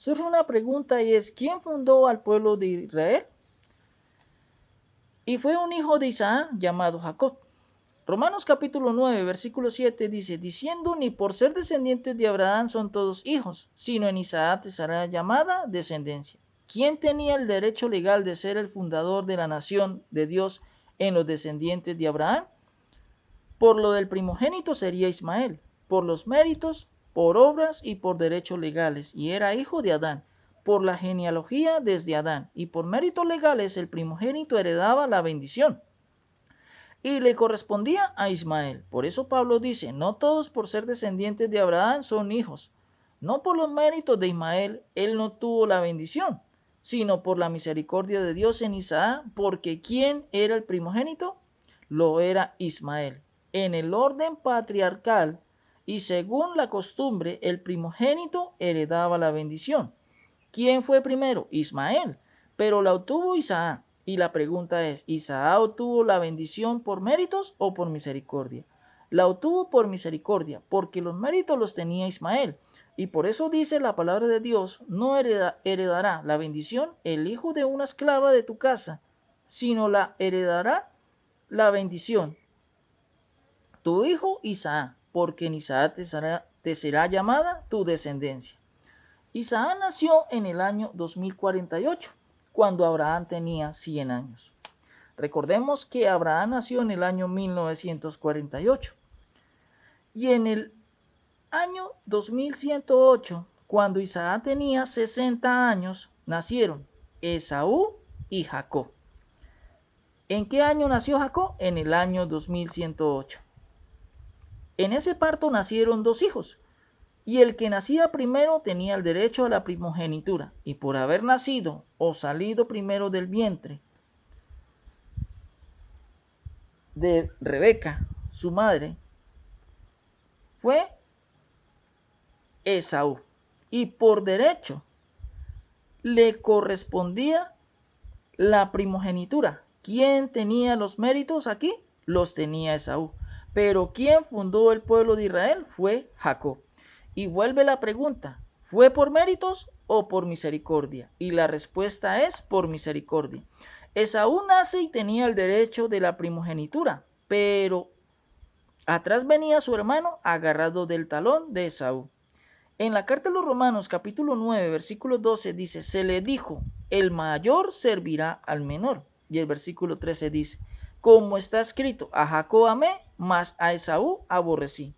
surge una pregunta y es, ¿quién fundó al pueblo de Israel? Y fue un hijo de Isaac llamado Jacob. Romanos capítulo 9, versículo 7 dice, diciendo, ni por ser descendientes de Abraham son todos hijos, sino en Isaac te será llamada descendencia. ¿Quién tenía el derecho legal de ser el fundador de la nación de Dios en los descendientes de Abraham? Por lo del primogénito sería Ismael, por los méritos, por obras y por derechos legales, y era hijo de Adán, por la genealogía desde Adán, y por méritos legales el primogénito heredaba la bendición y le correspondía a Ismael. Por eso Pablo dice, no todos por ser descendientes de Abraham son hijos. No por los méritos de Ismael, él no tuvo la bendición, sino por la misericordia de Dios en Isaac, porque ¿quién era el primogénito? Lo era Ismael. En el orden patriarcal y según la costumbre, el primogénito heredaba la bendición. ¿Quién fue primero? Ismael, pero la obtuvo Isaac. Y la pregunta es, ¿Isaac obtuvo la bendición por méritos o por misericordia? La obtuvo por misericordia, porque los méritos los tenía Ismael. Y por eso dice la palabra de Dios, no heredará la bendición el hijo de una esclava de tu casa, sino la heredará la bendición tu hijo Isaac, porque en Isaac te será llamada tu descendencia. Isaac nació en el año 2048, cuando Abraham tenía 100 años. Recordemos que Abraham nació en el año 1948. Y en el año 2108, cuando Isaac tenía 60 años, nacieron Esaú y Jacob. ¿En qué año nació Jacob? En el año 2108. En ese parto nacieron dos hijos, y el que nacía primero tenía el derecho a la primogenitura, y por haber nacido o salido primero del vientre de Rebeca, su madre, fue Esaú, y por derecho le correspondía la primogenitura. ¿Quién tenía los méritos aquí? Los tenía Esaú. Pero ¿quién fundó el pueblo de Israel? Fue Jacob. Y vuelve la pregunta, ¿fue por méritos o por misericordia? Y la respuesta es por misericordia. Esaú nace y tenía el derecho de la primogenitura, pero atrás venía su hermano agarrado del talón de Esaú. En la carta de los Romanos capítulo 9 versículo 12 dice, se le dijo, el mayor servirá al menor. Y el versículo 13 dice, como está escrito, a Jacob amé, mas a Esaú aborrecí.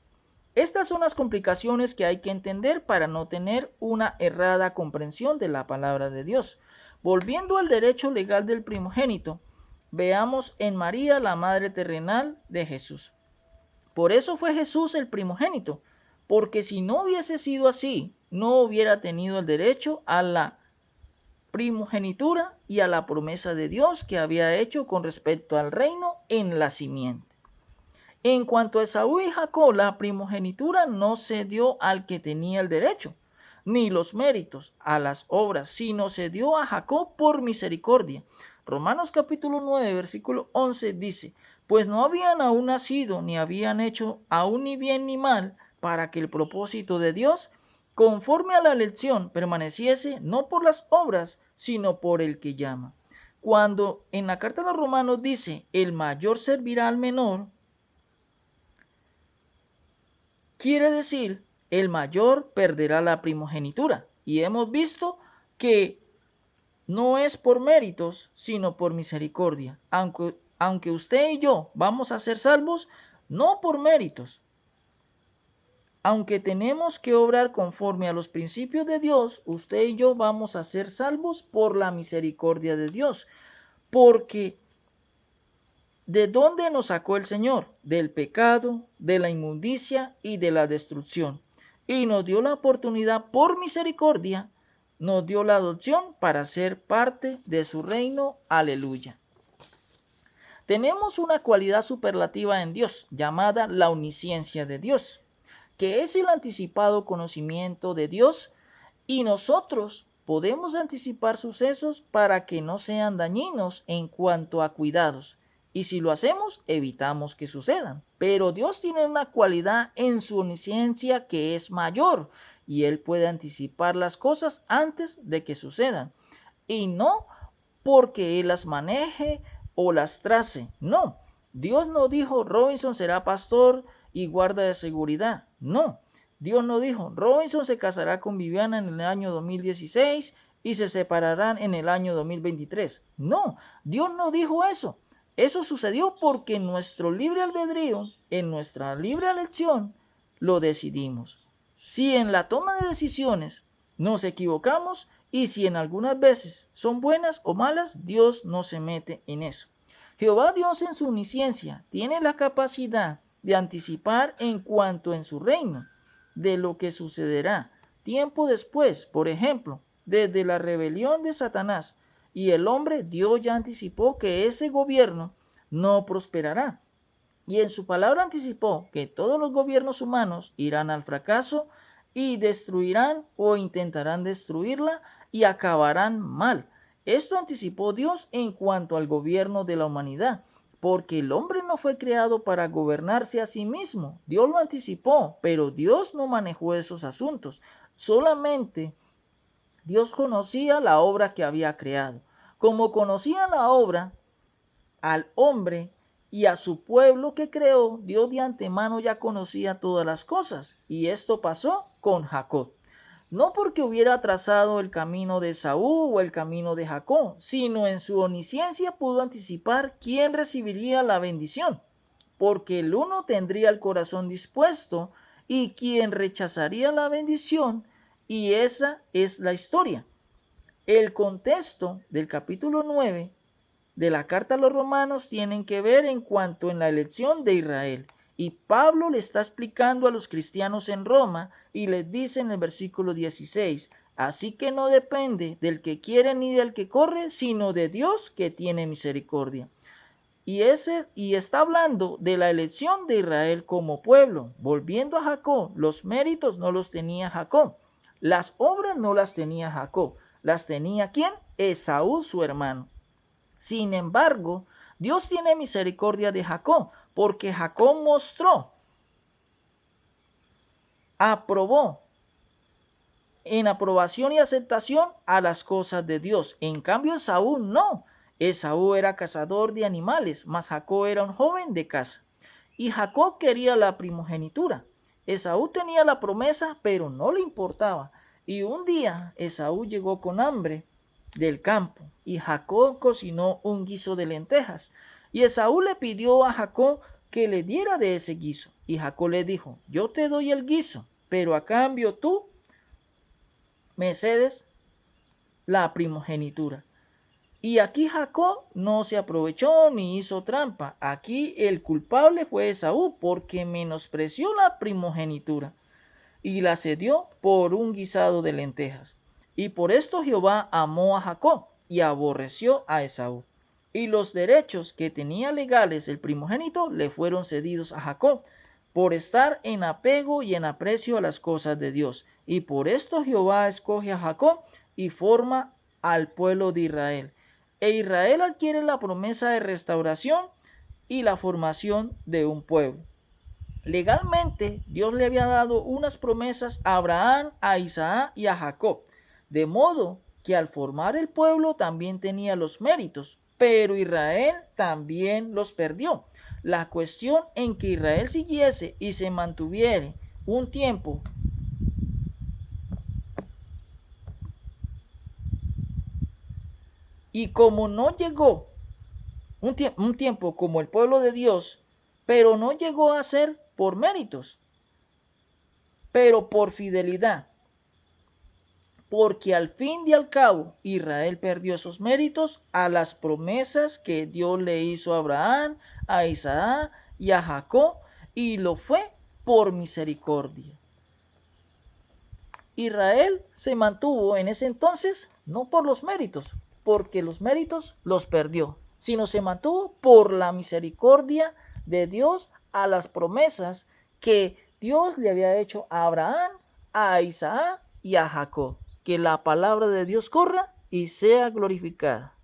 Estas son las complicaciones que hay que entender para no tener una errada comprensión de la palabra de Dios. Volviendo al derecho legal del primogénito, veamos en María la madre terrenal de Jesús. Por eso fue Jesús el primogénito, porque si no hubiese sido así, no hubiera tenido el derecho a la primogenitura y a la promesa de Dios que había hecho con respecto al reino en la simiente. En cuanto a Esaú y Jacob, la primogenitura no se dio al que tenía el derecho, ni los méritos a las obras, sino se dio a Jacob por misericordia. Romanos capítulo 9, versículo 11 dice, pues no habían aún nacido, ni habían hecho aún ni bien ni mal, para que el propósito de Dios, conforme a la elección, permaneciese no por las obras, sino por el que llama. Cuando en la carta de los Romanos dice, el mayor servirá al menor, quiere decir, el mayor perderá la primogenitura. Y hemos visto que no es por méritos, sino por misericordia. Aunque usted y yo vamos a ser salvos, no por méritos. Aunque tenemos que obrar conforme a los principios de Dios, usted y yo vamos a ser salvos por la misericordia de Dios. Porque ¿de dónde nos sacó el Señor? Del pecado, de la inmundicia y de la destrucción. Y nos dio la oportunidad por misericordia, nos dio la adopción para ser parte de su reino. Aleluya. Tenemos una cualidad superlativa en Dios, llamada la omnisciencia de Dios, que es el anticipado conocimiento de Dios, y nosotros podemos anticipar sucesos para que no sean dañinos en cuanto a cuidados. Y si lo hacemos, evitamos que sucedan. Pero Dios tiene una cualidad en su omnisciencia que es mayor, y Él puede anticipar las cosas antes de que sucedan. Y no porque Él las maneje o las trace. No, Dios no dijo Robinson será pastor y guarda de seguridad. No, Dios no dijo Robinson se casará con Viviana en el año 2016 y se separarán en el año 2023. No, Dios no dijo eso. Eso sucedió porque en nuestro libre albedrío, en nuestra libre elección, lo decidimos. Si en la toma de decisiones nos equivocamos y si en algunas veces son buenas o malas, Dios no se mete en eso. Jehová Dios en su omnisciencia tiene la capacidad de anticipar en cuanto en su reino de lo que sucederá tiempo después. Por ejemplo, desde la rebelión de Satanás y el hombre, Dios ya anticipó que ese gobierno no prosperará. Y en su palabra anticipó que todos los gobiernos humanos irán al fracaso y destruirán o intentarán destruirla y acabarán mal. Esto anticipó Dios en cuanto al gobierno de la humanidad, porque el hombre no fue creado para gobernarse a sí mismo. Dios lo anticipó, pero Dios no manejó esos asuntos. Solamente Dios conocía la obra que había creado. Como conocía la obra al hombre y a su pueblo que creó, Dios de antemano ya conocía todas las cosas. Y esto pasó con Jacob. No porque hubiera trazado el camino de Saúl o el camino de Jacob, sino en su omnisciencia pudo anticipar quién recibiría la bendición, porque el uno tendría el corazón dispuesto y quien rechazaría la bendición, y esa es la historia. El contexto del capítulo 9 de la carta a los romanos tienen que ver en cuanto en la elección de Israel. Y Pablo le está explicando a los cristianos en Roma y les dice en el versículo 16, así que no depende del que quiere ni del que corre, sino de Dios que tiene misericordia. Y está hablando de la elección de Israel como pueblo. Volviendo a Jacob, los méritos no los tenía Jacob. Las obras no las tenía Jacob. ¿Las tenía quién? Esaú, su hermano. Sin embargo, Dios tiene misericordia de Jacob, porque Jacob aprobó en aprobación y aceptación a las cosas de Dios. En cambio, Esaú no. Esaú era cazador de animales, mas Jacob era un joven de casa. Y Jacob quería la primogenitura. Esaú tenía la promesa, pero no le importaba. Y un día Esaú llegó con hambre del campo y Jacob cocinó un guiso de lentejas. Y Esaú le pidió a Jacob que le diera de ese guiso. Y Jacob le dijo, yo te doy el guiso, pero a cambio tú me cedes la primogenitura. Y aquí Jacob no se aprovechó ni hizo trampa. Aquí el culpable fue Esaú porque menospreció la primogenitura y la cedió por un guisado de lentejas. Y por esto Jehová amó a Jacob y aborreció a Esaú. Y los derechos que tenía legales el primogénito le fueron cedidos a Jacob por estar en apego y en aprecio a las cosas de Dios. Y por esto Jehová escoge a Jacob y forma al pueblo de Israel. E Israel adquiere la promesa de restauración y la formación de un pueblo. Legalmente, Dios le había dado unas promesas a Abraham, a Isaac y a Jacob, de modo que al formar el pueblo también tenía los méritos, pero Israel también los perdió. La cuestión en que Israel siguiese y se mantuviera un tiempo y como no llegó un tiempo como el pueblo de Dios, pero no llegó a ser por méritos, pero por fidelidad. Porque al fin y al cabo Israel perdió esos méritos a las promesas que Dios le hizo a Abraham, a Isaac y a Jacob, y lo fue por misericordia. Israel se mantuvo en ese entonces no por los méritos, porque los méritos los perdió, sino se mantuvo por la misericordia de Dios a las promesas que Dios le había hecho a Abraham, a Isaac y a Jacob. Que la palabra de Dios corra y sea glorificada.